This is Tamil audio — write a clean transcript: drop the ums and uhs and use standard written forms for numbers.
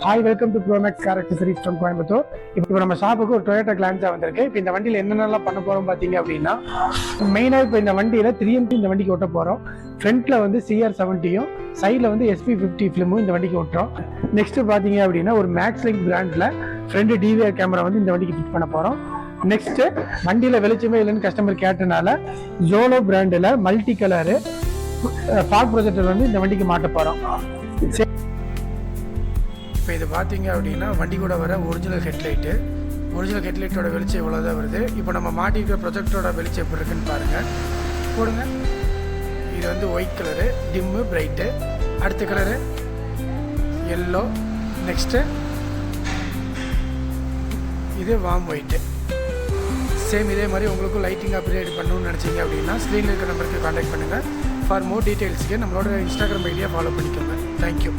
Hi, welcome to Pro Max car accessories from Coimbatore. இப்போ நம்ம ஷாப்புக்கு ஒரு டொயோட்டா கிளான்ஸா வந்திருக்கு. இப்போ இந்த வண்டியில் என்னென்னலாம் பண்ண போகிறோம் பார்த்தீங்க அப்படின்னா, மெயினாக இப்போ இந்த வண்டியில் 3MP இந்த வண்டிக்கு ஓட்ட போகிறோம். ஃப்ரண்ட்டில் வந்து CR70யும் சைடில் வந்து SP50 ஃபிலிமும் இந்த வண்டிக்கு ஓட்டுறோம். நெக்ஸ்ட்டு பார்த்தீங்க அப்படின்னா ஒரு மேக்ஸ்லிங்க் பிராண்டில் ஃப்ரண்ட் DVR கேமரா வந்து இந்த வண்டிக்கு ஃபிட் பண்ண போகிறோம். நெக்ஸ்ட்டு வண்டியில் வெளிச்சமே இல்லைன்னு கஸ்டமர் கேட்டனால ஜோலோ பிராண்டில் மல்டி கலரு ஃபாக் ப்ரொஜெக்டர் வந்து இந்த வண்டிக்கு மாட்ட போகிறோம். இப்போ இது பார்த்தீங்க அப்படின்னா வண்டி கூட வர ஒரிஜினல் ஹெட்லைட்டோட வெளிச்சம் இவ்வளோ தான் வருது. இப்போ நம்ம மாட்டிக்கிற ப்ரொஜெக்டரோட வெளிச்சம் எப்படி இருக்குன்னு பாருங்கள். போடுங்க. இது வந்து ஒயிட் கலரு, டிம்மு, பிரைட்டு. அடுத்த கலரு எல்லோ. நெக்ஸ்ட்டு இது வார்ம் ஒயிட்டு. சேம் இதே மாதிரி உங்களுக்கும் லைட்டிங் அப்கிரேட் பண்ணணும்னு நினச்சிங்க அப்படின்னா ஸ்க்ரீனில் இருக்கிற நம்பருக்கு கான்டாக்ட் பண்ணுங்கள். ஃபார் மோர் டீட்டெயில்ஸுக்கு நம்மளோட இன்ஸ்டாகிராம் ஐடியா ஃபாலோ பண்ணிக்கோங்க. தேங்க்யூ.